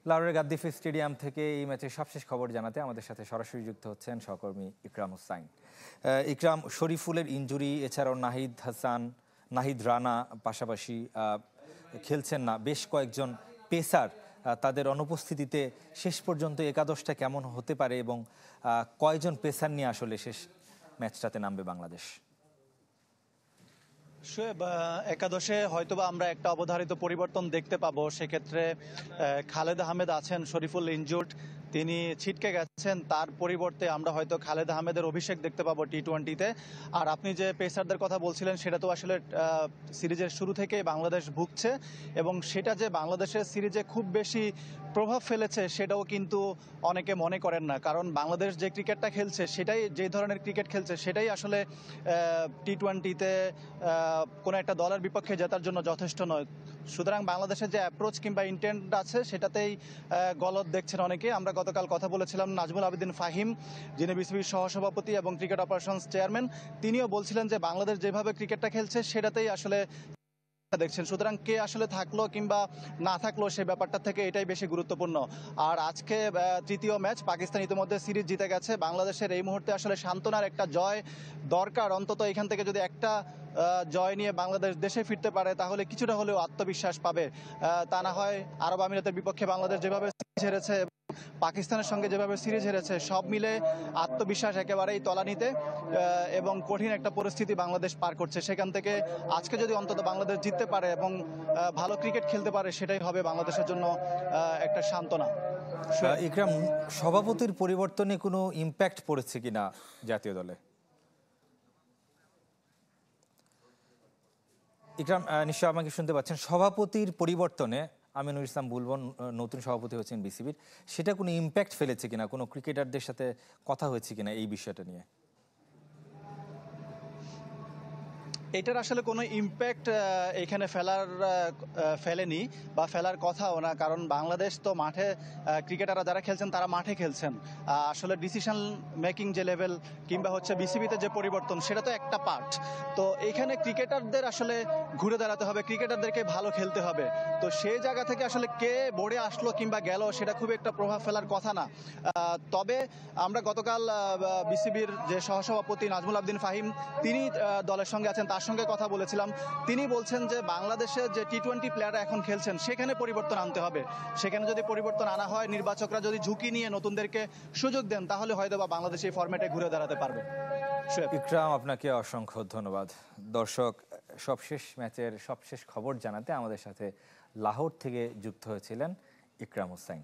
লাহোরের Gaddafi stadium থেকে এই ম্যাচের সবশেষ খবর জানাতে আমাদের সাথে সরাসরি যুক্ত হচ্ছেন সহকর্মী ইকরাম হুসাইন। ইকরাম, শরীফুলের ইনজুরি, এছাড়াও নাহিদ হাসান, নাহিদ রানা পাশাপাশি খেলছেন না, বেশ কয়েকজন পেসার তাদের অনুপস্থিতিতে শেষ পর্যন্ত একাদশটা কেমন হতে পারে এবং কয়জন পেসার নিয়ে আসলে শেষ ম্যাচটাতে নামবে বাংলাদেশ? একাদশে হয়তোবা আমরা একটা অবধারিত পরিবর্তন দেখতে পাবো। সেক্ষেত্রে খালেদ আহমেদ আছেন, শরীফুল ইনজুর্ড, তিনি ছিটকে গেছেন। তার পরিবর্তে আমরা হয়তো খালেদ আহমেদের অভিষেক দেখতে পাবো টি-20-তে। আর আপনি যে পেসারদের কথা বলছিলেন, সেটা তো আসলে সিরিজের শুরু থেকেই বাংলাদেশ ভুগছে, এবং সেটা যে বাংলাদেশের সিরিজে খুব বেশি প্রভাব ফেলেছে সেটাও কিন্তু অনেকে মনে করেন না। কারণ বাংলাদেশ যে ক্রিকেটটা খেলছে, সেটাই যে ধরনের ক্রিকেট খেলছে, সেটাই আসলে টি-20-তে কোনো একটা দলের বিপক্ষে জেতার জন্য যথেষ্ট নয়। সুতরাং বাংলাদেশের যে অ্যাপ্রোচ কিংবা ইন্টেন্ট আছে, সেটাতেই গলদ দেখছেন অনেকে। আমরা গতকাল কথা বলেছিলাম নাজমুল আবেদিন ফাহিম, যিনি বিসিবির সহসভাপতি এবং ক্রিকেট অপারেশনস চেয়ারম্যান, তিনিও বলছিলেন যে বাংলাদেশ যেভাবে ক্রিকেটটা খেলছে সেটাতেই আসলে দেখছেন। সুতরাং কে আসলে থাকলো কিংবা না থাকলো সে ব্যাপারটা থেকে এটাই বেশি গুরুত্বপূর্ণ। আর আজকে তৃতীয় ম্যাচ, পাকিস্তান ইতিমধ্যে সিরিজ জিতে গেছে। বাংলাদেশের এই মুহূর্তে আসলে সান্ত্বনার একটা জয় দরকার। অন্তত এখান থেকে যদি একটা জয় নিয়ে বাংলাদেশ দেশে ফিরতে পারে, তাহলে কিছুটা হলেও আত্মবিশ্বাস পাবে। তা না হয় আরব আমিরাতের বিপক্ষে বাংলাদেশ যেভাবে সিরিজ হেরেছে, পাকিস্তানের সঙ্গে যেভাবে সিরিজ হেরেছে, সব মিলে আত্মবিশ্বাস একেবারেই তলানিতে, এবং কঠিন একটা পরিস্থিতি বাংলাদেশ পার করছে। সেখান থেকে আজকে যদি অন্তত বাংলাদেশ জিততে পারে এবং ভালো ক্রিকেট খেলতে পারে, সেটাই হবে বাংলাদেশের জন্য একটা সান্ত্বনা। ইকরাম, সভাপতির পরিবর্তনে কোনো ইম্প্যাক্ট পড়েছে কিনা জাতীয় দলে? ইকরাম, নিশ্চয় আমাকে শুনতে পাচ্ছেন। সভাপতির পরিবর্তনে আমিনুল ইসলাম বুলবুল নতুন সভাপতি হচ্ছেন বিসিবির, সেটা কোনো ইম্প্যাক্ট ফেলেছে কিনা, কোনো ক্রিকেটারদের সাথে কথা হয়েছে কিনা এই বিষয়টা নিয়ে? এটার আসলে কোনো ইম্প্যাক্ট এখানে ফেলেনি বা ফেলার কথাও না। কারণ বাংলাদেশ তো মাঠে, ক্রিকেটাররা যারা খেলছেন তারা মাঠে খেলছেন। আসলে ডিসিশন মেকিং যে লেভেল কিংবা হচ্ছে বিসিবিতে যে পরিবর্তন, সেটা তো একটা পার্ট। তো এখানে ক্রিকেটারদের আসলে ঘুরে দাঁড়াতে হবে, ক্রিকেটারদেরকে ভালো খেলতে হবে। তো সেই জায়গা থেকে আসলে কে বোর্ডে আসলো কিংবা গেল, সেটা খুব একটা প্রভাব ফেলার কথা না। তবে আমরা গতকাল বিসিবির যে সহসভাপতি নাজমুল আবেদিন ফাহিম, তিনি দলের সঙ্গে আছেন, তার সঙ্গে কথা বলেছিলাম। তিনি বলছেন যে বাংলাদেশের যে টি-20 প্লেয়াররা এখন খেলছেন, সেখানে পরিবর্তন আনতে হবে। সেখানে যদি পরিবর্তন আনা হয়, নির্বাচকরা যদি ঝুঁকি নিয়ে নতুনদেরকে সুযোগ দেন, তাহলে হয়তো বা বাংলাদেশ এই ফরম্যাটে ঘুরে দাঁড়াতে পারবে। ইকরাম, আপনাকে অসংখ্য ধন্যবাদ। দর্শক, সবশেষ ম্যাচের সবশেষ খবর জানাতে আমাদের সাথে লাহোর থেকে যুক্ত হয়েছিলেন ইকরাম হুসাইন।